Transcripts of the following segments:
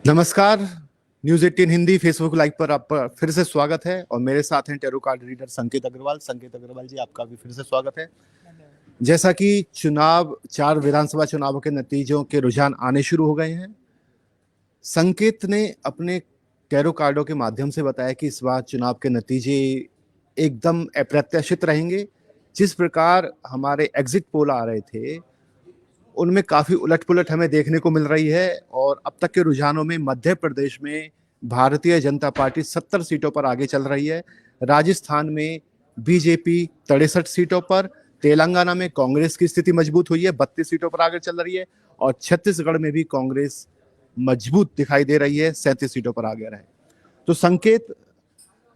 नमस्कार। News 18 Hindi Facebook live पर आपका फिर से स्वागत है और मेरे साथ हैं टैरो कार्ड रीडर संकेत अग्रवाल। संकेत अग्रवाल जी, आपका भी फिर से स्वागत है। जैसा कि चुनाव 4 विधानसभा चुनावों के नतीजों के रुझान आने शुरू हो गए हैं, संकेत ने अपने टैरो कार्डों के माध्यम से बताया कि इस बार चुनाव के नतीजे एकदम अप्रत्याशित रहेंगे। जिस प्रकार हमारे एग्जिट पोल आ रहे थे उनमें काफी उलट-पुलट हमें देखने को मिल रही है और अब तक के रुझानों में मध्य प्रदेश में भारतीय जनता पार्टी 70 सीटों पर आगे चल रही है। राजस्थान में बीजेपी 63 सीटों पर, तेलंगाना में कांग्रेस की स्थिति मजबूत हुई है, 32 सीटों पर आगे चल रही है और छत्तीसगढ़ में भी कांग्रेस मजबूत दिखाई दे रही है, 37 सीटों पर आगे रहे। तो संकेत,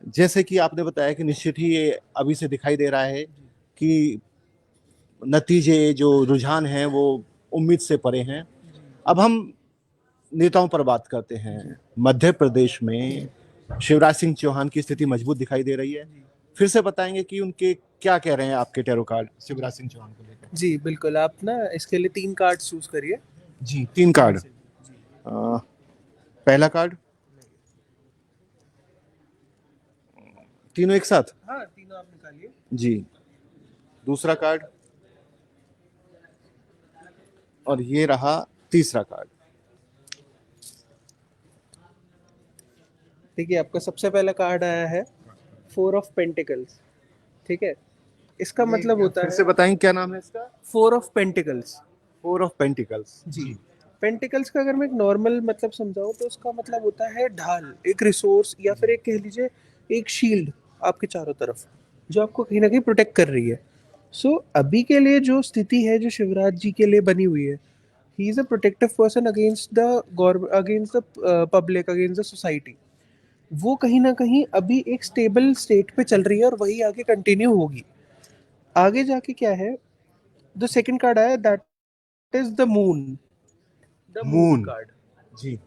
जैसे कि आपने बताया कि निश्चित ही ये अभी से दिखाई दे रहा है कि नतीजे जो रुझान हैं वो उम्मीद से परे हैं। अब हम नेताओं पर बात करते हैं। मध्य प्रदेश में शिवराज सिंह चौहान की स्थिति मजबूत दिखाई दे रही है। फिर से बताएंगे कि उनके क्या कह रहे हैं आपके टैरो कार्ड शिवराज सिंह चौहान को लेकर। जी बिल्कुल, आप ना इसके लिए 3 कार्ड चूज करिए। जी, 3 कार्ड। पहला कार्ड, तीनों एक साथ? हाँ, तीनों आप निकालिए। जी। दूसरा कार्ड और ये रहा तीसरा कार्ड। देखिए, आपका सबसे पहला कार्ड आया है 4 ऑफ पेंटिकल्स। ठीक है, इसका मतलब होता फिर है से बताएं क्या नाम है इसका? 4 ऑफ पेंटिकल्स। 4 of pentacles. जी, पेंटिकल्स का अगर मैं एक नॉर्मल मतलब समझाऊं तो उसका मतलब होता है ढाल, एक रिसोर्स या फिर एक कह लीजिए एक शील्ड आपके चारों तरफ, जो आपको कहीं ना कहीं प्रोटेक्ट कर रही है। सो अभी के लिए जो स्थिति है जो शिवराज जी के लिए बनी हुई है, he is a protective person against the government, against the public, against the society. वो कहीं ना कहीं अभी एक स्टेबल स्टेट पे चल रही है और वही आगे कंटिन्यू होगी। आगे जाके क्या है, जो सेकंड कार्ड आया that is the moon. The moon moon. Card, जी।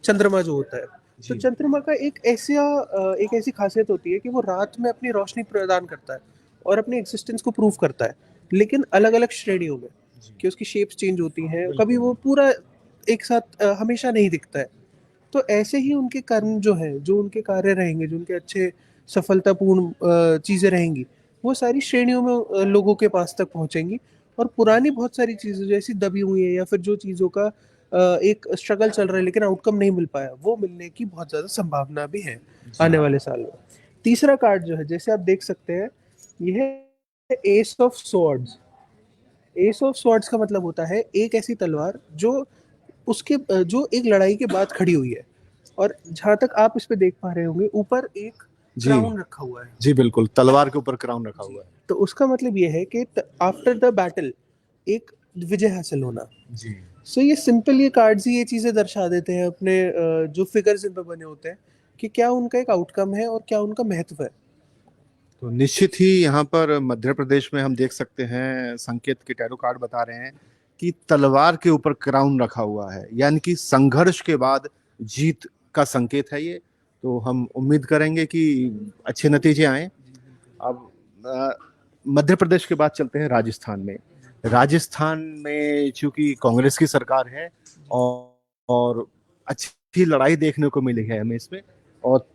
चंद्रमा जो होता है। तो जी। चंद्रमा का एक ऐसी खासियत होती है कि वो रात में अपनी रोशनी प्रदान करता है और अपनी एग्जिस्टेंस को प्रूव करता है, लेकिन अलग अलग श्रेणियों में, कि उसकी शेप्स चेंज होती हैं, कभी वो पूरा एक साथ हमेशा नहीं दिखता है। तो ऐसे ही उनके कर्म जो है, जो उनके कार्य रहेंगे, जो उनके अच्छे सफलतापूर्ण चीज़ें रहेंगी, वो सारी श्रेणियों में लोगों के पास तक पहुंचेंगी। और पुरानी बहुत सारी चीज़ें जैसी दबी हुई है या फिर जो चीज़ों का एक स्ट्रगल चल रहा है लेकिन आउटकम नहीं मिल पाया, वो मिलने की बहुत ज़्यादा संभावना भी है आने वाले साल में। तीसरा कार्ड जो है, जैसे आप देख सकते हैं, यह है S of swords. S of swords का मतलब होता है एक ऐसी तलवार जो उसके जो एक लड़ाई के बाद खड़ी हुई है। और जहां तक आप इस पे देख पा रहे होंगे, ऊपर एक जी। क्राउन रखा हुआ है। जी बिल्कुल, तलवार के ऊपर क्राउन रखा हुआ है। तो उसका मतलब ये है कि आफ्टर द बैटल एक विजय हासिल होना। जी। सो ये सिंपल, ये कार्ड्स ही ये चीजें दर्शा देते हैं अपने जो फिगर्स इन पे बने होते हैं, कि क्या उनका एक आउटकम है और क्या उनका महत्व है। तो निश्चित ही यहाँ पर मध्य प्रदेश में हम देख सकते हैं, संकेत के टैरो कार्ड बता रहे हैं कि तलवार के ऊपर क्राउन रखा हुआ है, यानी कि संघर्ष के बाद जीत का संकेत है ये। तो हम उम्मीद करेंगे कि अच्छे नतीजे आए। अब मध्य प्रदेश के बाद चलते हैं राजस्थान में। राजस्थान में चूंकि कांग्रेस की सरकार है और अच्छी लड़ाई देखने को मिली है हमें इसमें, और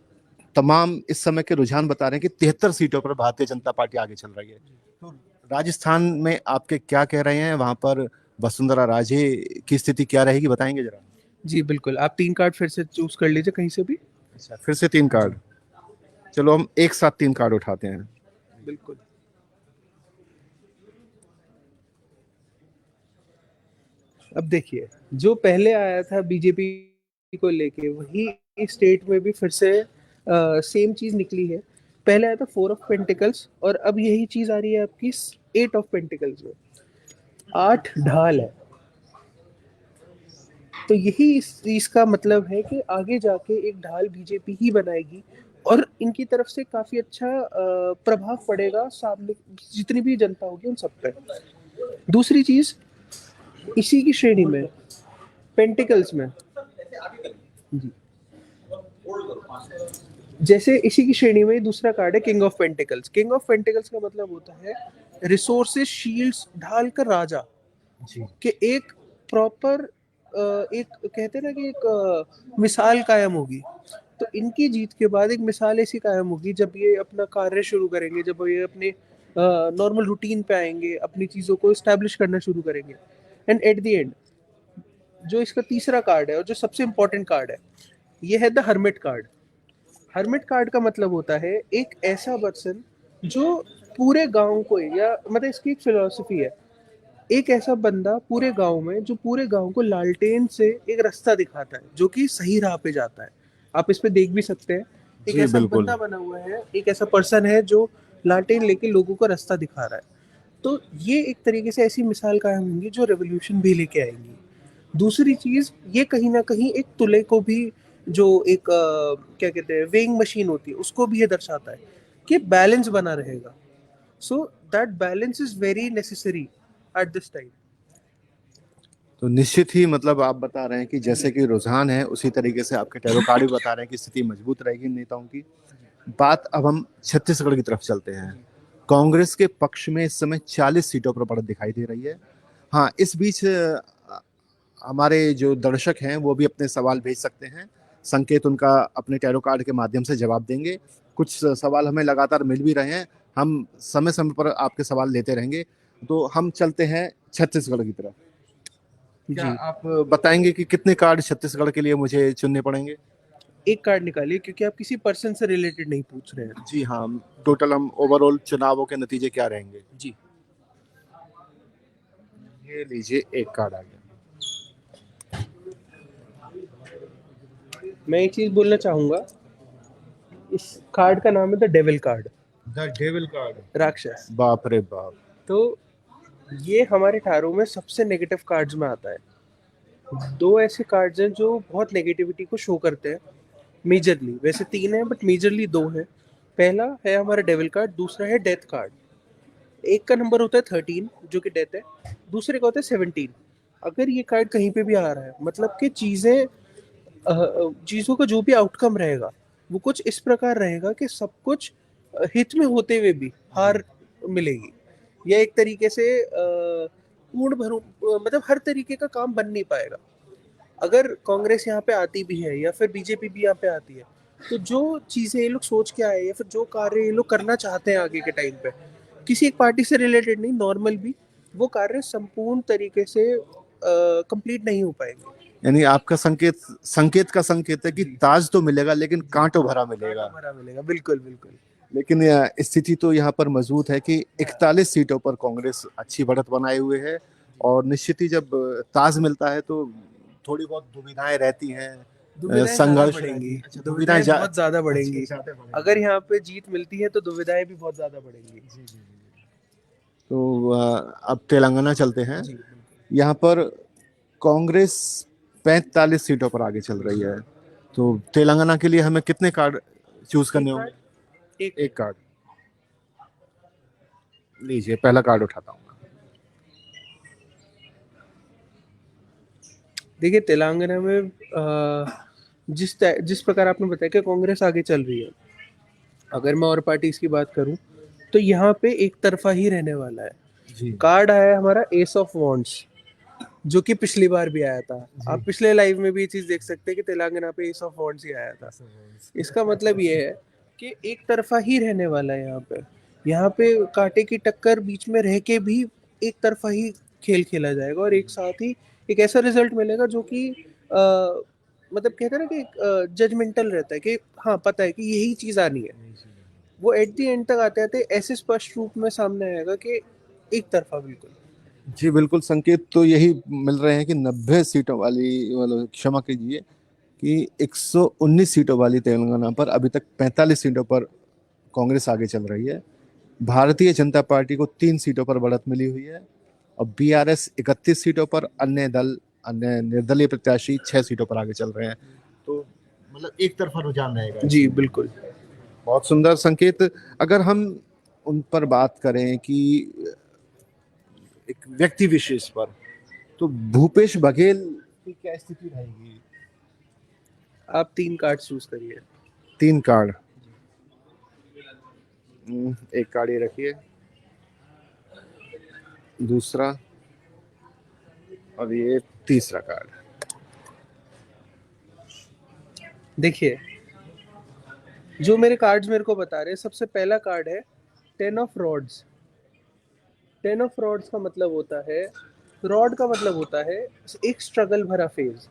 तमाम इस समय के रुझान बता रहे हैं कि 73 सीटों पर भारतीय जनता पार्टी आगे चल रही है। तो राजस्थान में आपके क्या कह रहे हैं, वहां पर वसुंधरा राजे की स्थिति क्या रहेगी, बताएंगे जरा? जी बिल्कुल, आप 3 कार्ड फिर से चूज कर लीजिए कहीं से भी। अच्छा, फिर से 3 कार्ड। चलो हम एक साथ 3 कार्ड उठाते हैं। बिल्कुल। अब देखिए, जो पहले आया था बीजेपी को लेके, वही इस स्टेट में भी फिर से सेम चीज निकली है। पहले आया था 4 ऑफ पेंटिकल्स और अब यही चीज आ रही है आपकी 8 ऑफ पेंटिकल्स में। 8 ढाल है। तो यही इस चीज का मतलब है कि आगे जाके एक ढाल बीजेपी ही बनाएगी और इनकी तरफ से काफी अच्छा प्रभाव पड़ेगा सामने जितनी भी जनता होगी उन सब पे। दूसरी चीज, इसी की श्रेणी में पेंटिकल्स में, जी, जैसे इसी की श्रेणी में दूसरा कार्ड है king of pentacles. King of pentacles का मतलब होता है रिसोर्सेस, शील्ड्स, ढाल का राजा। जी। कि एक प्रॉपर एक कहते हैं ना कि एक मिसाल कायम होगी। तो इनकी जीत के बाद एक मिसाल ऐसी कायम होगी जब ये अपना कार्य शुरू करेंगे, जब ये अपने नॉर्मल रूटीन पे आएंगे, अपनी चीज़ों को इस्टेब्लिश करना शुरू करेंगे। एंड एट द एंड जो इसका तीसरा कार्ड है और जो सबसे इम्पोर्टेंट कार्ड है, ये है the hermit card. Hermit card का मतलब होता है एक ऐसा पर्सन जो पूरे गांव को, या मतलब इसकी एक फिलॉसफी है, एक ऐसा बंदा पूरे गांव में जो पूरे गांव को लालटेन से एक रास्ता दिखाता है जो कि सही राह पे जाता है। आप इस पे देख भी सकते हैं, एक जी ऐसा बिल्कुल। बंदा बना हुआ है, एक ऐसा पर्सन है जो लालटेन लेके लोगों को रास्ता दिखा रहा है। तो ये एक तरीके से ऐसी मिसाल कायम होंगी जो रेवोल्यूशन भी लेके आएंगी। दूसरी चीज, ये कहीं ना कहीं एक तुले को भी, जो एक क्या कहते हैं वेइंग मशीन होती है, उसको भी ये दर्शाता है कि बैलेंस बना रहेगा। So that balance is very necessary at this time. तो निश्चित ही मतलब आप बता रहे हैं कि जैसे कि रुझान है उसी तरीके से आपके टैरो कार्ड भी बता रहे हैं कि स्थिति मजबूत रहेगी नेताओं की। बात अब हम छत्तीसगढ़ की तरफ चलते हैं। कांग्रेस के पक्ष में इस समय 40 सीटों पर बढ़त दिखाई दे रही है। हाँ, इस बीच हमारे जो दर्शक हैं वो भी अपने सवाल भेज सकते हैं। संकेत उनका अपने टैरो कार्ड के माध्यम से जवाब देंगे। कुछ सवाल हमें लगातार मिल भी रहे हैं, हम समय समय पर आपके सवाल लेते रहेंगे। तो हम चलते हैं छत्तीसगढ़ की तरफ। क्या जी, आप बताएंगे कि कितने कार्ड छत्तीसगढ़ के लिए मुझे चुनने पड़ेंगे? एक कार्ड निकालिए क्योंकि आप किसी पर्सन से रिलेटेड नहीं पूछ रहे हैं। जी हाँ, टोटल हम ओवरऑल चुनावों के नतीजे क्या रहेंगे? जी, ये लीजिए, एक कार्ड आ गया। मैं एक चीज बोलना चाहूंगा, इस कार्ड का नाम है the devil card, the devil card. राक्षस। बाप रे बाप। तो ये हमारे टैरो में सबसे नेगेटिव कार्ड्स में आता है। दो ऐसे कार्ड्स हैं जो बहुत नेगेटिविटी को शो करते हैं मेजरली, वैसे तीन है बट मेजरली दो है। पहला है हमारा डेविल कार्ड, दूसरा है डेथ कार्ड। एक का नंबर होता है 13 जो कि डेथ है, दूसरे का होता है 17। अगर ये कार्ड कहीं पे भी आ रहा है मतलब कि चीज़ों का जो भी आउटकम रहेगा वो कुछ इस प्रकार रहेगा कि सब कुछ हित में होते हुए भी हार मिलेगी, या एक तरीके से पूर्ण भरू मतलब हर तरीके का काम बन नहीं पाएगा। अगर कांग्रेस यहाँ पे आती भी है या फिर बीजेपी भी यहाँ पे आती है, तो जो चीजें ये लोग सोच के आए या फिर जो कार्य ये लोग करना चाहते हैं आगे के टाइम पे, किसी एक पार्टी से रिलेटेड नहीं, नॉर्मल भी, वो कार्य संपूर्ण तरीके से कंप्लीट नहीं हो पाएंगे। यानी आपका संकेत संकेत का संकेत है कि ताज तो मिलेगा लेकिन कांटों भरा मिलेगा। भरा मिलेगा, बिल्कुल बिल्कुल। लेकिन स्थिति तो यहाँ पर मजबूत है कि 41 सीटों पर कांग्रेस अच्छी बढ़त बनाए हुए है। और निश्चित ही जब ताज मिलता है तो थोड़ी बहुत दुविधाएं रहती हैं, दुविधाएं ज्यादा संघर्ष रहती बढ़ेंगी, है। अच्छा, दुविधाएं बहुत ज्यादा अच्छा, बढ़ेंगी। ज्यादा बढ़ेंगी। अगर यहाँ पे जीत मिलती है तो दुविधाएं भी बहुत ज्यादा बढ़ेंगी। जी, जी, जी। तो अब तेलंगाना चलते हैं। जी, यहाँ पर कांग्रेस 45 सीटों पर आगे चल रही है। तो तेलंगाना के लिए हमें कितने कार्ड चूज एक करने होंगे? कार्ड, एक एक कार्ड लीजिए, पहला कार्ड उठाता हूँ। देखिए तेलंगाना में जिस प्रकार आपने बताया कि कांग्रेस आगे चल रही है, अगर मैं और पार्टीज की बात करूं तो यहाँ पे एक तरफा ही रहने वाला है। जी कार्ड आया है हमारा एस ऑफ वॉन्ड्स, जो कि पिछली बार भी आया था। जी। आप पिछले लाइव में भी ये चीज देख सकते हैं कि तेलंगाना पे एस ऑफ वॉन्ड्स ही आया था। इसका मतलब ये है कि एक तरफा ही रहने वाला है यहाँ पे। यहाँ पे कांटे की टक्कर बीच में रह के भी एक तरफा ही खेल खेला जाएगा, और एक साथ ही एक ऐसा रिजल्ट मिलेगा जो कि मतलब कहते हैं ना कि जजमेंटल रहता है कि हाँ पता है कि यही चीज आनी है। वो एट द एंड तक आते आते ऐसे स्पष्ट रूप में सामने आएगा कि एक तरफा बिल्कुल। जी बिल्कुल, संकेत तो यही मिल रहे हैं कि 90 सीटों वाली, मतलब क्षमा कीजिए, कि 119 सीटों वाली तेलंगाना पर अभी तक 45 सीटों पर कांग्रेस आगे चल रही है। भारतीय जनता पार्टी को 3 सीटों पर बढ़त मिली हुई है और बीआरएस 31 सीटों पर, अन्य निर्दलीय प्रत्याशी 6 सीटों पर आगे चल रहे हैं। तो मतलब एक तरफा रुझान रहेगा। जी बिल्कुल। बहुत सुंदर संकेत। अगर हम उन पर बात करें कि एक व्यक्ति विशेष पर, तो भूपेश बघेल की क्या स्थिति रहेगी? आप तीन कार्ड चूज करिए। 3 कार्ड। एक कार्ड ये रखिए, दूसरा और ये तीसरा कार्ड। देखिए, जो मेरे कार्ड्स मेरे को बता रहे हैं, सबसे पहला कार्ड है 10 ऑफ रॉड्स। 10 ऑफ रॉड्स का मतलब होता है, रॉड का मतलब होता है एक स्ट्रगल भरा फेज।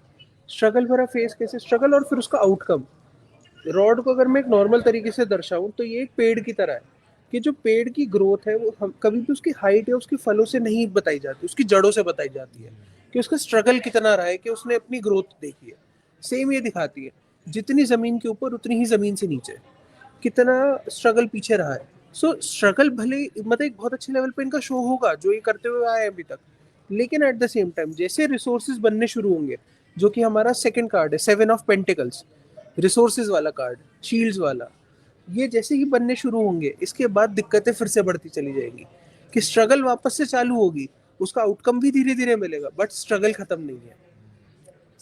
स्ट्रगल भरा फेज कैसे? स्ट्रगल और फिर उसका आउटकम। रॉड को अगर मैं एक नॉर्मल तरीके से दर्शाऊं तो ये एक पेड़ की तरह है, कि जो पेड़ की ग्रोथ है वो हम कभी भी उसकी हाइट या उसके फलों से नहीं बताई जाती, उसकी जड़ों से बताई जाती है, कि उसका स्ट्रगल कितना रहा है, कि उसने अपनी ग्रोथ देखी है। सेम ये दिखाती है, जितनी जमीन के ऊपर उतनी ही जमीन से नीचे, कितना स्ट्रगल पीछे रहा है। सो स्ट्रगल भले मतलब एक बहुत अच्छे लेवल पे इनका शो होगा जो ये करते हुए आए हैं अभी तक, लेकिन एट द सेम टाइम जैसे रिसोर्सेज बनने शुरू होंगे, जो कि हमारा सेकंड कार्ड है 7 ऑफ पेंटिकल्स, रिसोर्सेज वाला कार्ड, शील्ड्स वाला, ये जैसे ही बनने शुरू होंगे इसके बाद दिक्कतें फिर से बढ़ती चली जाएंगी, कि स्ट्रगल वापस से चालू होगी, उसका आउटकम भी धीरे धीरे मिलेगा, बट स्ट्रगल खत्म नहीं है।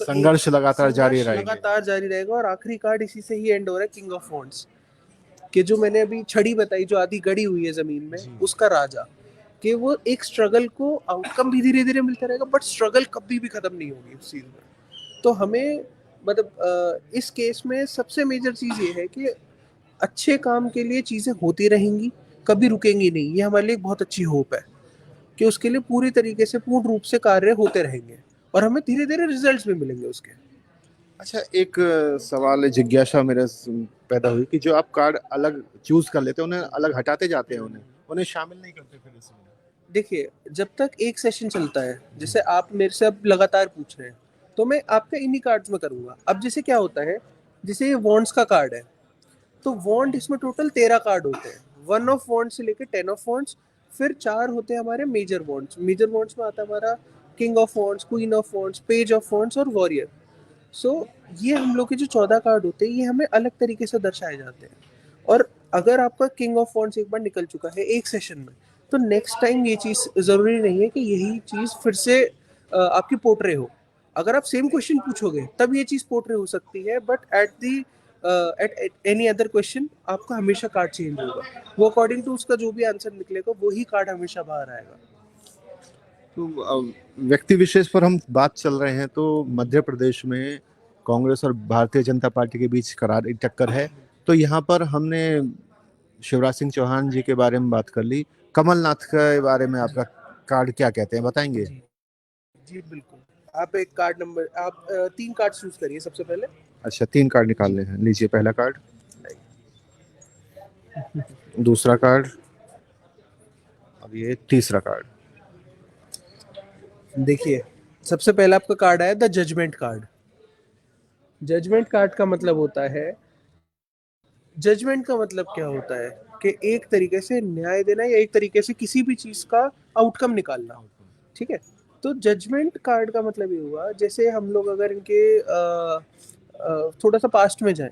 तो संघर्ष लगातार जारी संघर्ष रहेंगे। लगातार जारी रहेगा। और आखिरी कार्ड इसी से ही एंड हो रहा है, किंग ऑफ वॉन्ड्स, कि जो मैंने अभी छड़ी बताई जो आधी गड़ी हुई है जमीन में, उसका राजा, कि वो एक स्ट्रगल को आउटकम भी धीरे धीरे मिलता रहेगा, बट स्ट्रगल कभी भी खत्म नहीं होगी उस चीज में। तो हमें मतलब इस केस में सबसे मेजर चीज ये है कि अच्छे काम के लिए चीजें होती रहेंगी, कभी रुकेंगी नहीं। ये हमारे लिए एक बहुत अच्छी होप है कि उसके लिए पूरी तरीके से पूर्ण रूप से कार्य होते रहेंगे और हमें धीरे धीरे रिजल्ट्स भी मिलेंगे उसके। अच्छा, एक सवाल जिज्ञासा मेरे पैदा हुई कि जो आप कार्ड अलग चूज कर लेते हैं उन्हें अलग हटाते जाते हैं, उन्हें उन्हें शामिल नहीं करते फिर इसमें? देखिए, जब तक एक सेशन चलता है, जैसे आप मेरे से अब लगातार पूछ रहे हैं, तो मैं आपका इन्हीं कार्ड्स में करूंगा। अब जैसे क्या होता है, जैसे ये वॉन्ड्स का कार्ड है, तो वॉन्ड इसमें टोटल 13 कार्ड होते हैं, 1 ऑफ वॉन्ड से लेकर 10 ऑफ वॉन्ड्स। फिर 4 होते हैं हमारे मेजर वॉन्ड्स। मेजर वॉन्ड्स में आता है हमारा king of wands, queen of wands, page of wands और वॉरियर। सो ये हम लोग के जो 14 कार्ड होते हैं, ये हमें अलग तरीके से दर्शाए जाते हैं। और अगर आपका किंग ऑफ वॉन्ड्स एक बार निकल चुका है एक सेशन में, तो नेक्स्ट टाइम ये चीज़ ज़रूरी नहीं है कि यही चीज़ फिर से आपकी पोर्ट्रे हो। अगर आप सेम क्वेश्चन पूछोगे तब ये चीज़ पोर्ट्रे हो सकती है, but at any other question आपका हमेशा कार्ड चेंज होगा। वो अकॉर्डिंग टू उसका जो भी आंसर निकलेगा वही कार्ड हमेशा बाहर आएगा। तो व्यक्ति विशेष पर हम बात चल रहे हैं, तो मध्य प्रदेश में कांग्रेस और भारतीय जनता पार्टी के बीच करारी टक्कर है। तो यहाँ पर हमने शिवराज सिंह चौहान जी के बारे में बात कर ली, कमलनाथ के बारे में आपका कार्ड क्या कहते हैं, बताएंगे? जी जी बिल्कुल। आप एक कार्ड नंबर, आप 3 कार्ड चूज करिए सबसे पहले। अच्छा, 3 कार्ड निकालने हैं, लीजिए पहला कार्ड, दूसरा कार्ड, अब ये तीसरा कार्ड। देखिए, सबसे पहला आपका कार्ड आया the judgement card. Judgement card का मतलब होता है, जजमेंट का मतलब क्या होता है, कि एक तरीके से न्याय देना या एक तरीके से किसी भी चीज का आउटकम निकालना। ठीक है, तो जजमेंट कार्ड का मतलब ये हुआ, जैसे हम लोग अगर इनके थोड़ा सा पास्ट में जाएं,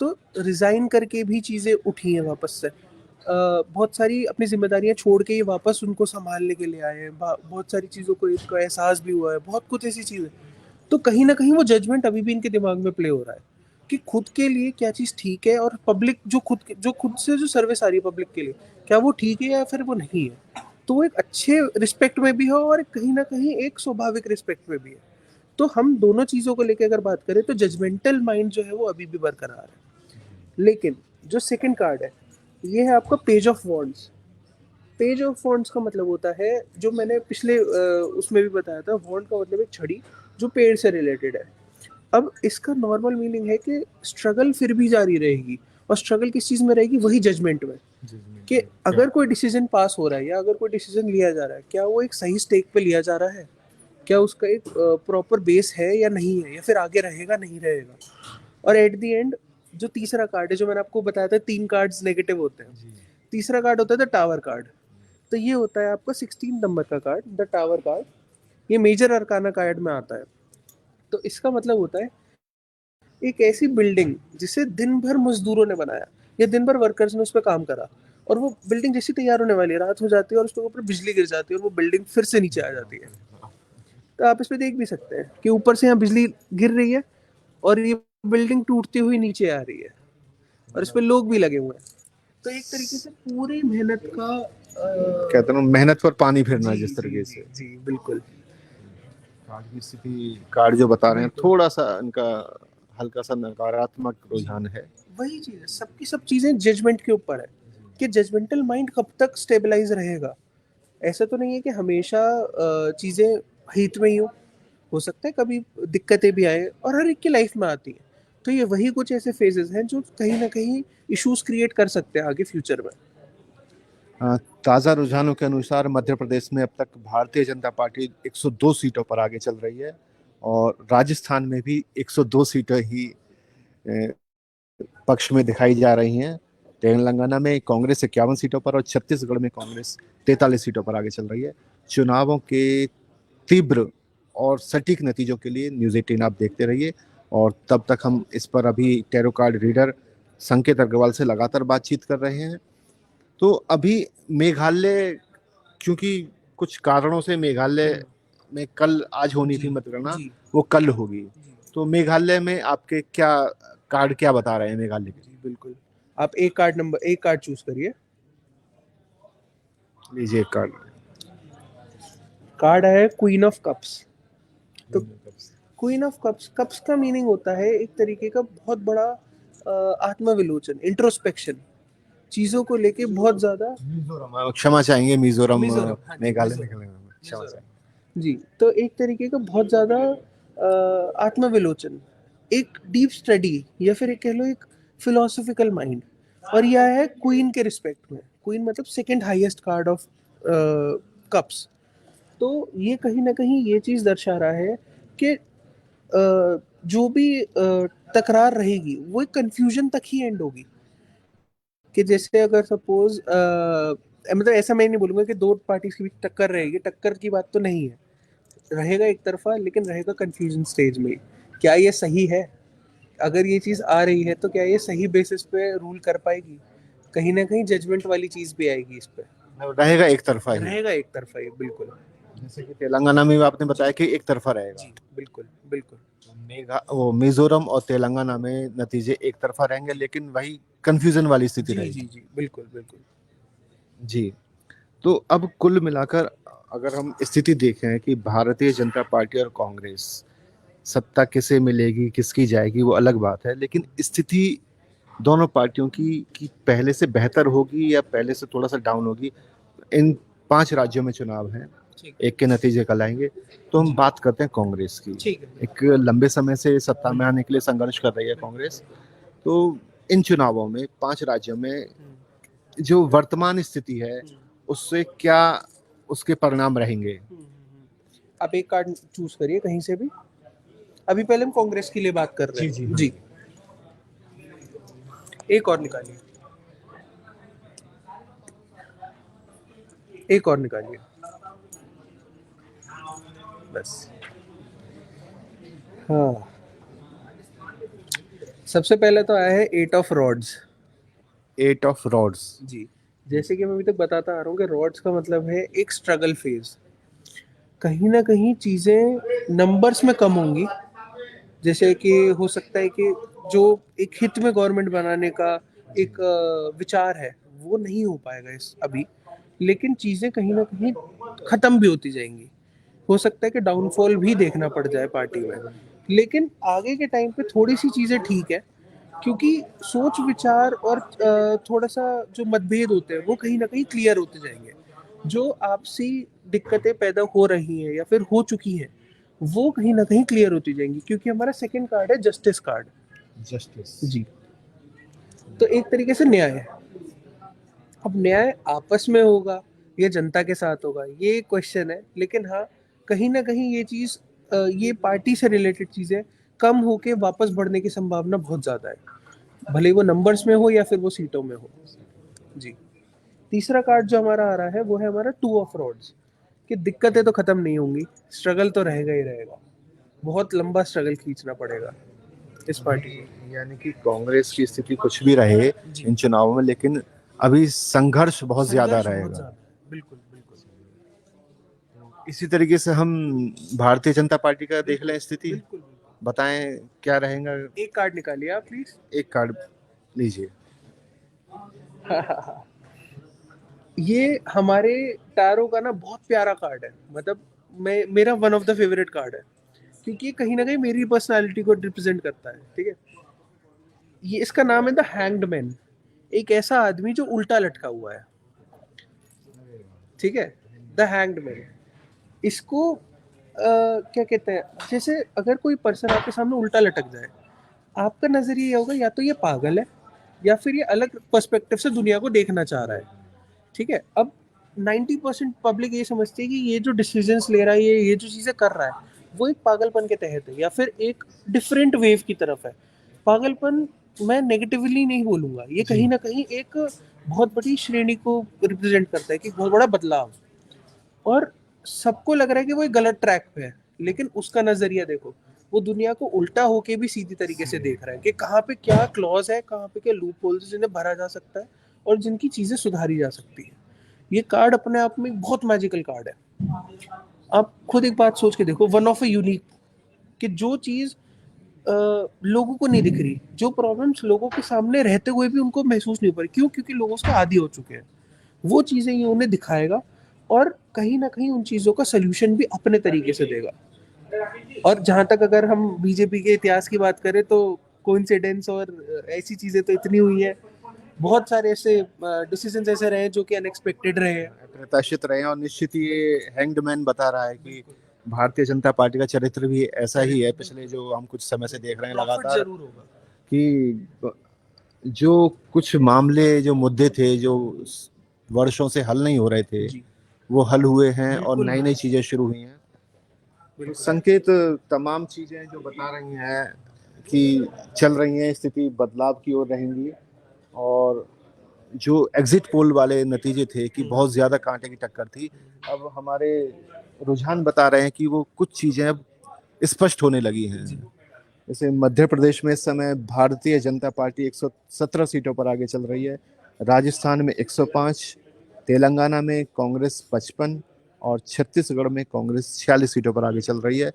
तो रिजाइन करके भी चीजें उठी हैं वापस से। बहुत सारी अपनी जिम्मेदारियां छोड़ के ये वापस उनको संभालने के लिए आए हैं। बहुत सारी चीज़ों को इसका एहसास भी हुआ है, बहुत कुछ ऐसी चीज़ें। तो कहीं ना कहीं वो जजमेंट अभी भी इनके दिमाग में प्ले हो रहा है, कि खुद के लिए क्या चीज़ ठीक है, और पब्लिक जो खुद से जो सर्विस आ रही है पब्लिक के लिए, क्या वो ठीक है या फिर वो नहीं है। तो वो एक अच्छे रिस्पेक्ट में भी है और कहीं ना कहीं एक स्वाभाविक रिस्पेक्ट में भी है। तो हम दोनों चीज़ों को लेकर अगर बात करें, तो जजमेंटल माइंड जो है वो अभी भी बरकरार है। लेकिन जो सेकंड कार्ड है, ये है आपका page of wands. Page of wands का मतलब होता है, जो मैंने पिछले उसमें भी बताया था, वॉन्ड का मतलब एक छड़ी जो पेड़ से रिलेटेड है। अब इसका नॉर्मल मीनिंग है कि स्ट्रगल फिर भी जारी रहेगी, और स्ट्रगल किस चीज़ में रहेगी, वही जजमेंट में। कि अगर कोई डिसीजन पास हो रहा है या अगर कोई डिसीजन लिया जा रहा है, क्या वो एक सही स्टेक पे लिया जा रहा है, क्या उसका एक प्रॉपर बेस है या नहीं है, या फिर आगे रहेगा नहीं रहेगा। और एट द एंड जो तीसरा कार्ड है, जो मैंने आपको बताया था 3 कार्ड्स नेगेटिव होते हैं, तीसरा कार्ड होता है द टावर कार्ड। तो ये होता है आपका 16 नंबर का कार्ड, द टावर कार्ड। ये मेजर अरकाना कार्ड में आता है। तो इसका मतलब होता है एक ऐसी बिल्डिंग जिसे दिन भर मजदूरों ने बनाया, या दिन भर वर्कर्स ने उस पर काम करा, और वो बिल्डिंग जैसी तैयार होने वाली है, रात हो जाती है और उसके ऊपर बिजली गिर जाती है और वो बिल्डिंग फिर से नीचे आ जाती है। तो आप इस पे देख भी सकते हैं कि ऊपर से यहाँ बिजली गिर रही है और ये बिल्डिंग टूटती हुई नीचे आ रही है, और इस पे लोग भी लगे हुए हैं। तो एक तरीके से पूरी मेहनत का कहते हैं ना, मेहनत पर पानी फिरना, जिस तरीके से जी बिल्कुल। कार्ड की स्थिति, कार्ड जो बता रहे हैं थोड़ा सा इनका हल्का सा नकारात्मक रुझान है। वही चीज है, सबकी सब चीजें जजमेंट के ऊपर है कि जजमेंटल माइंड कब तक स्टेबलाइज रहेगा। ऐसा तो नहीं है कि हमेशा चीजें हित में ही हो सकता है कभी दिक्कतें भी आए, और हर एक की लाइफ में आती है। तो ये वही कुछ ऐसे फेजेस हैं जो कहीं ना कहीं इश्यूज क्रिएट कर सकते हैं आगे फ्यूचर में। ताज़ा रुझानों के अनुसार मध्य प्रदेश में अब तक भारतीय जनता पार्टी 102 सीटों पर आगे चल रही है, और राजस्थान में भी 102 सीटें ही अ, पक्ष में दिखाई जा रही हैं। तेलंगाना में कांग्रेस 51 सीटों पर और छत्तीसगढ़ में कांग्रेस 43 सीटों पर आगे चल रही है। चुनावों के तीव्र और सटीक नतीजों के लिए न्यूज़ 18 आप देखते रहिए, और तब तक हम इस पर अभी टैरो कार्ड रीडर संकेत अग्रवाल से लगातार बातचीत कर रहे हैं। तो अभी मेघालय, क्योंकि कुछ कारणों से मेघालय में कल आज होनी थी मतगणना, जी वो कल होगी। जी तो मेघालय में आपके क्या कार्ड क्या बता रहे हैं मेघालय के? जी बिल्कुल। आप एक कार्ड चूज करिए। लीजिए कार्ड। कार्ड है क्वीन ऑफ कप्स। तो क्वीन ऑफ कप्स, कप्स का मीनिंग होता है एक तरीके का बहुत बड़ा आत्मविलोचन, इंट्रोस्पेक्शन, चीजों को लेके बहुत ज्यादा। मिजोरम, क्षमा चाहेंगे, मिजोरम मिजोरम, हाँ जी, मेघालय मिजोरम, निकले, क्षमा मिजोरम। चाहेंगे। जी, तो एक तरीके का बहुत ज्यादा आत्मविलोचन, एक डीप स्टडी, या फिर एक कह लो एक फिलोसॉफिकल माइंड। और यह है क्वीन के रिस्पेक्ट में। क्वीन मतलब second highest card of cups. तो ये कहीं ना कहीं ये चीज दर्शा रहा है कि जो भी तकरार रहेगी वो एक कंफ्यूजन तक ही एंड होगी। कि जैसे अगर सपोज मतलब ऐसा मैं नहीं बोलूंगा कि दो पार्टीज के बीच टक्कर रहेगी, टक्कर की बात तो नहीं है, रहेगा एक तरफा, लेकिन रहेगा कंफ्यूजन स्टेज में। क्या ये सही है? अगर ये चीज आ रही है तो क्या ये सही बेसिस पे रूल कर पाएगी? कहीं ना कहीं जजमेंट वाली चीज भी आएगी इस पे। रहेगा एक तरफा ही, रहेगा एक तरफा ही, बिल्कुल। जैसे कि तेलंगाना में भी आपने बताया जी कि एक तरफा रहेगा। जी बिल्कुल बिल्कुल। वो मिजोरम और तेलंगाना में नतीजे एक तरफा रहेंगे, लेकिन वही कंफ्यूजन वाली स्थिति जी रहेगी। जी जी बिल्कुल बिल्कुल। जी। तो अब कुल मिलाकर अगर हम स्थिति देखें कि भारतीय जनता पार्टी और कांग्रेस, सत्ता किसे मिलेगी किसकी जाएगी वो अलग बात है, लेकिन स्थिति दोनों पार्टियों की पहले से बेहतर होगी या पहले से थोड़ा सा डाउन होगी? इन 5 राज्यों में चुनाव हैं, ठीक एक के नतीजे कल आएंगे। तो हम जी बात करते हैं कांग्रेस की। ठीक है। एक लंबे समय से सत्ता में आने के लिए संघर्ष कर रही है कांग्रेस। तो इन चुनावों में 5 राज्यों में जो वर्तमान स्थिति है, उससे क्या उसके परिणाम रहेंगे? आप एक कार्ड चूज करिए कहीं से भी। अभी पहले हम कांग्रेस के लिए बात कर रहे हैं। हाँ जी, एक और निकालिए, एक और निकालिए, बस। हाँ, सबसे पहले तो आया है eight of rods. 8 of rods. जी, जैसे कि मैं अभी तक बताता आ रहा हूँ कि रॉड्स का मतलब है एक स्ट्रगल फेज। कहीं ना कहीं चीजें नंबर्स में कम होंगी। जैसे कि हो सकता है कि जो एक हित में गवर्नमेंट बनाने का एक विचार है वो नहीं हो पाएगा इस अभी। लेकिन चीजें कहीं ना कहीं खत्म भी होती जाएंगी। हो सकता है कि डाउनफॉल भी देखना पड़ जाए पार्टी में, लेकिन आगे के टाइम पे थोड़ी सी चीजें ठीक है। क्योंकि सोच विचार और थोड़ा सा जो मतभेद होते हैं वो कहीं ना कहीं क्लियर होते जाएंगे। जो आपसी दिक्कतें पैदा हो रही हैं या फिर हो चुकी हैं वो कहीं ना कहीं क्लियर होती जाएंगी, क्योंकि हमारा सेकंड कार्ड है जस्टिस कार्ड। जस्टिस। जी, तो एक तरीके से न्याय है। अब न्याय आपस में होगा या जनता के साथ होगा ये क्वेश्चन है, लेकिन हाँ, कहीं ना कहीं ये चीज ये पार्टी से रिलेटेड चीजें कम होके वापस बढ़ने की संभावना बहुत ज्यादा है, भले वो नंबर्स में हो या फिर वो सीटों में हो। जी, तीसरा कार्ड जो हमारा आ रहा है वो है हमारा टू ऑफ रोड्स। कि दिक्कतें तो खत्म नहीं होंगी, स्ट्रगल तो रहेगा ही रहेगा, बहुत लंबा स्ट्रगल खींचना पड़ेगा इस पार्टी को। यानी कि कांग्रेस की स्थिति कुछ भी रहे जी, इन चुनावों में, लेकिन अभी संघर्ष बहुत ज्यादा संघर्ष बहुत रहेगा। ज्यादा है, बिल्कुल बिल्कुल इसी तरीके से हम भारतीय जनता पार्टी का देख लें स्थिति, बिल्कुल। बताएं क्या रहेगा। एक कार्ड निकालिए आप प्लीज। एक कार्ड लीजिए। ये हमारे टैरो का ना बहुत प्यारा कार्ड है, मतलब मैं मेरा one of the favourite card है। क्योंकि ये कहीं ना कहीं मेरी पर्सनालिटी को रिप्रेजेंट करता है, ठीक है। ये इसका नाम है द हैंग्ड मैन, एक ऐसा आदमी जो उल्टा लटका हुआ है, ठीक है, द हैंग्ड मैन। इसको क्या कहते हैं, जैसे अगर कोई पर्सन आपके सामने उल्टा लटक जाए, आपका नजरिया ये होगा या तो ये पागल है या फिर ये अलग पर्सपेक्टिव से दुनिया को देखना चाह रहा है, ठीक है। अब 90% पब्लिक ये समझती है कि ये जो डिसीजंस ले रहा है, ये जो चीज़ें कर रहा है, वो एक पागलपन के तहत है या फिर एक डिफरेंट वेव की तरफ है। पागलपन मैं नेगेटिवली नहीं बोलूंगा, ये कहीं ना कहीं एक बहुत बड़ी श्रेणी को रिप्रेजेंट करता है कि बहुत बड़ा बदलाव। और सबको लग रहा है कि वो एक गलत ट्रैक पे है, लेकिन उसका नजरिया देखो, वो दुनिया को उल्टा होके भी सीधी तरीके से देख रहा है कि कहाँ पे क्या क्लॉज है, कहाँ पे क्या लूप होल्स जिन्हें भरा जा सकता है और जिनकी चीजें सुधारी जा सकती है। ये कार्ड अपने आप में एक बहुत मैजिकल कार्ड है। आप खुद एक बात सोच के देखो, वन ऑफ ए यूनिक, कि जो चीज लोगों को नहीं दिख रही, जो प्रॉब्लम्स लोगों के सामने रहते हुए भी उनको महसूस नहीं हो रही, क्यों? क्योंकि लोग उसके आदी हो चुके हैं। वो चीजें ये उन्हें दिखाएगा और कहीं ना कहीं उन चीजों का सोल्यूशन भी अपने तरीके से देगा। और जहां तक अगर हम बीजेपी के इतिहास की बात करें तो कोइंसिडेंस और ऐसी चीजें तो इतनी हुई है, बहुत सारे ऐसे डिसीजंस ऐसे रहे जो कि अनएक्सपेक्टेड रहे हैं। अप्रत्याशित रहे हैं, और निश्चित ही ये हैंग्ड मैन बता रहा है कि भारतीय जनता पार्टी का चरित्र भी ऐसा ही है, पिछले जो हम कुछ समय से देख रहे हैं प्रॉफिट लगातार, जरूर होगा। कि जो कुछ मामले, जो मुद्दे थे, जो वर्षों से हल नहीं हो रहे थे, जी वो हल हुए हैं और बिल्कुल नई नई चीजें शुरू हुई हैं। तो बिल्कुल। संकेत तमाम चीजें जो बता रही हैं कि चल रही हैं, स्थिति बदलाव की ओर रहेंगी। और जो एग्जिट पोल वाले नतीजे थे कि बहुत ज्यादा कांटे की टक्कर थी, अब हमारे रुझान बता रहे हैं कि वो कुछ चीजें अब स्पष्ट होने लगी हैं। जैसे मध्य प्रदेश में इस समय भारतीय जनता पार्टी 117 सीटों पर आगे चल रही है, राजस्थान में 105, तेलंगाना में कांग्रेस 55 और छत्तीसगढ़ में कांग्रेस 46 सीटों पर आगे चल रही है।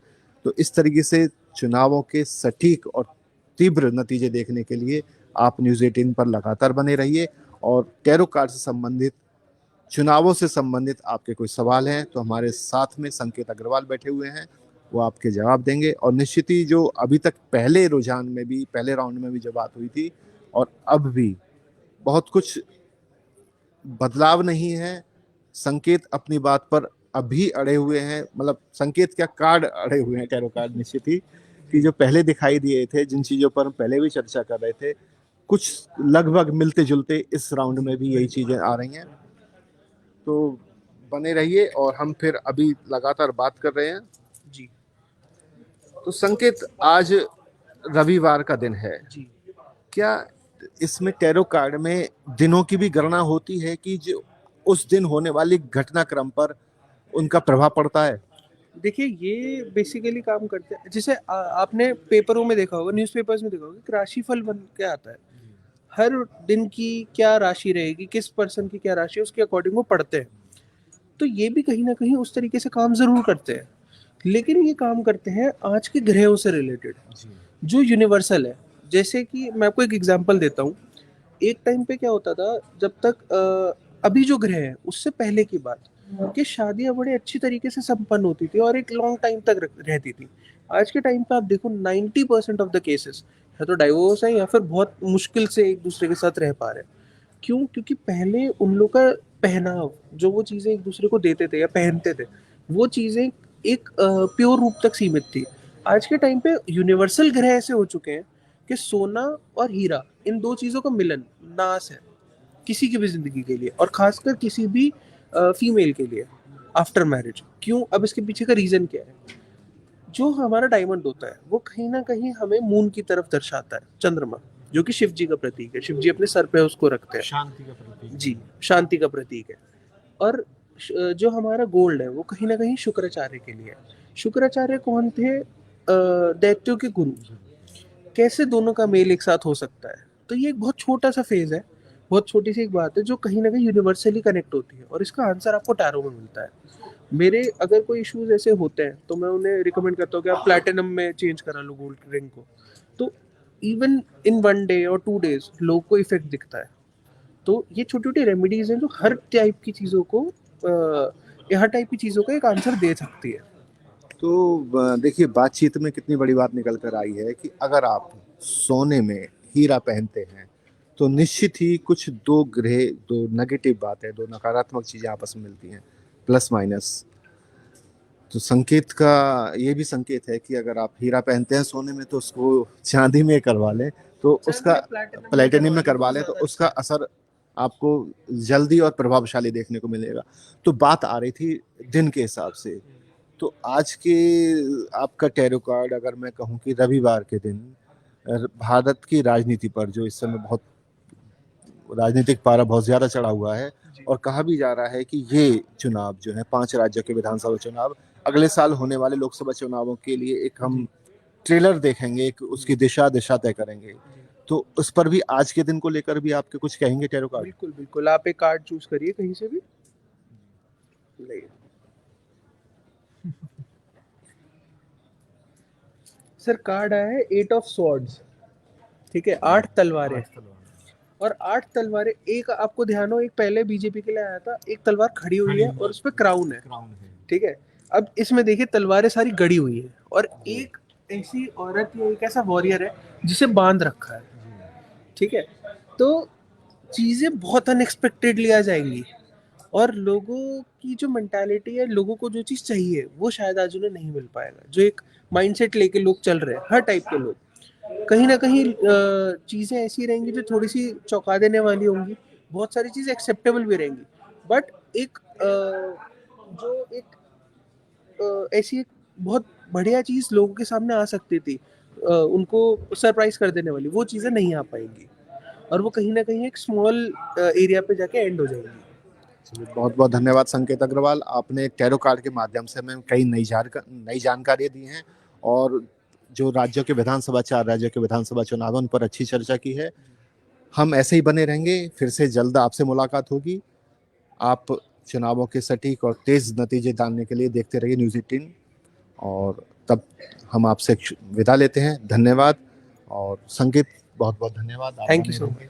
तो इस तरीके से चुनावों के सटीक और तीव्र नतीजे देखने के लिए आप न्यूज़ 18 पर लगातार बने रहिए। और टैरो कार्ड से संबंधित, चुनावों से संबंधित आपके कोई सवाल हैं तो हमारे साथ में संकेत अग्रवाल बैठे हुए हैं, वो आपके जवाब देंगे। और निश्चित ही जो अभी तक पहले रुझान में भी, पहले राउंड में भी जो बात हुई थी और अब भी बहुत कुछ बदलाव नहीं है। संकेत अपनी बात पर अभी अड़े हुए हैं, मतलब संकेत क्या, कार्ड अड़े हुए हैं, टैरो कार्ड निश्चित ही, कि जो पहले दिखाई दिए थे, जिन चीजों पर हम पहले भी चर्चा कर रहे थे, कुछ लगभग मिलते जुलते इस राउंड में भी यही चीजें आ रही हैं। तो बने रहिए और हम फिर अभी लगातार बात कर रहे हैं। जी तो संकेत, आज रविवार का दिन है, जी। क्या इसमें टैरो कार्ड में दिनों की भी गणना होती है कि जो उस दिन होने वाली घटनाक्रम पर उनका प्रभाव पड़ता है? देखिए, ये बेसिकली काम करते हैं, जैसे आपने पेपरों में देखा होगा, न्यूज़पेपर्स में देखा होगा कि राशिफल बन के आता है। हर दिन की क्या राशि रहेगी, किस पर्सन की क्या राशि है, उसके अकॉर्डिंग वो पढ़ते हैं। तो ये भी कहीं ना कहीं उस तरीके से काम जरूर करते हैं, लेकिन ये काम करते हैं आज के ग्रहों से रिलेटेड, जो यूनिवर्सल है। जैसे कि मैं आपको एक एग्जांपल देता हूँ। एक टाइम पे क्या होता था, जब तक अभी जो ग्रह है उससे पहले की बात, कि शादियां बड़े अच्छी तरीके से संपन्न होती थी और एक लॉन्ग टाइम तक रहती थी। आज के टाइम पे आप देखो 90% ऑफ द केसेस या तो डाइवोर्स है या फिर बहुत मुश्किल से एक दूसरे के साथ रह पा रहे हैं। क्यों? क्योंकि पहले उन लोग का पहनाव, जो वो चीज़ें एक दूसरे को देते थे या पहनते थे, वो चीज़ें एक प्योर रूप तक सीमित थी। आज के टाइम पे यूनिवर्सल ग्रह ऐसे हो चुके हैं कि सोना और हीरा, इन दो चीज़ों का मिलन नास है किसी की भी ज़िंदगी के लिए, और खासकर किसी भी फीमेल के लिए आफ्टर मैरिज। क्यों? अब इसके पीछे का रीज़न क्या है? जो हमारा डायमंड होता है वो कहीं ना कहीं हमें मून की तरफ दर्शाता है, चंद्रमा, जो कि शिव जी का प्रतीक है। शिव जी अपने सर पे उसको रखते हैं, शांति का प्रतीक। जी, शांति का प्रतीक है। और जो हमारा गोल्ड है वो कहीं ना कहीं शुक्राचार्य के लिए है। शुक्राचार्य कौन थे? दैत्यों के गुरु। कैसे दोनों का मेल एक साथ हो सकता है? तो ये एक बहुत छोटा सा फेज है, बहुत छोटी सी एक बात है जो कहीं ना कहीं यूनिवर्सली कनेक्ट होती है, और इसका आंसर आपको टैरो में मिलता है। मेरे अगर कोई इश्यूज ऐसे होते हैं तो मैं उन्हें रिकमेंड करता हूँ कि आप प्लैटिनम में चेंज करा लो गोल्ड रिंग को। तो इवन इन 1 डे और 2 डेज लोग को इफेक्ट दिखता है। तो ये छोटी छोटी रेमेडीज हैं जो हर टाइप की चीज़ों को हर टाइप की चीज़ों का एक आंसर दे सकती है। तो देखिए, बातचीत में कितनी बड़ी बात निकल कर आई है कि अगर आप सोने में हीरा पहनते हैं तो निश्चित ही कुछ दो ग्रह, दो नेगेटिव बातें, दो नकारात्मक चीजें आपस में मिलती हैं, प्लस माइनस। तो संकेत का ये भी संकेत है कि अगर आप हीरा पहनते हैं सोने में तो उसको चांदी में करवा लें, तो उसका प्लेटिनम में करवा लें तो उसका असर आपको जल्दी और प्रभावशाली देखने को मिलेगा। तो बात आ रही थी दिन के हिसाब से, तो आज के आपका टैरो कार्ड, अगर मैं कहूँ कि रविवार के दिन भारत की राजनीति पर, जो इस समय बहुत राजनीतिक पारा बहुत ज्यादा चढ़ा हुआ है, और कहा भी जा रहा है कि ये चुनाव जो है 5 राज्यों के विधानसभा चुनाव अगले साल होने वाले लोकसभा चुनावों के लिए एक हम ट्रेलर देखेंगे, एक उसकी दिशा दिशा तय करेंगे। तो उस पर भी आज के दिन को लेकर भी आपके कुछ कहेंगे टैरो कार्ड? बिल्कुल बिल्कुल, आप एक कार्ड चूज करिए कहीं से भी। नहीं, सर कार्ड आया है 8 ऑफ स्वॉर्ड्स, ठीक है, 8 तलवारें। और 8 तलवारें, एक आपको ध्यान हो, एक पहले बीजेपी के लिए आया था, एक तलवार खड़ी हुई है और उस पर क्राउन है, ठीक है। अब इसमें देखिए तलवारें सारी गड़ी हुई है और एक ऐसी औरत या एक ऐसा वॉरियर है जिसे बांध रखा है, ठीक है। तो चीजें बहुत अनएक्सपेक्टेडली आ जाएंगी और लोगों की जो मेंटालिटी है, लोगों को जो चीज चाहिए वो शायद आज उन्हें नहीं मिल पाएगा। जो एक माइंडसेट लेके लोग चल रहे हैं, हर टाइप के लोग, कहीं ना कहीं चीजें ऐसी रहेंगी जो थोड़ी सी चौंका देने वाली होंगी, बहुत सारी चीजें एक्सेप्टेबल भी रहेंगी, बट एक जो एक ऐसी एक बहुत बढ़िया चीज लोगों के सामने आ सकती थी, उनको सरप्राइज कर देने वाली, वो चीजें नहीं आ पाएंगी और वो कहीं ना कहीं एक स्मॉल एरिया पे जाके एंड हो जाएंगी। बहुत बहुत धन्यवाद संकेत अग्रवाल, आपने टैरो कार्ड के माध्यम से हमें कई नई जानकारी दी हैं, और जो राज्यों के विधानसभा, 4 राज्यों के विधानसभा चुनाव, उन पर अच्छी चर्चा की है। हम ऐसे ही बने रहेंगे, फिर से जल्द आपसे मुलाकात होगी। आप चुनावों के सटीक और तेज नतीजे जानने के लिए देखते रहिए न्यूज़ 18, और तब हम आपसे विदा लेते हैं। धन्यवाद। और संकेत, बहुत बहुत धन्यवाद। Thank you so much.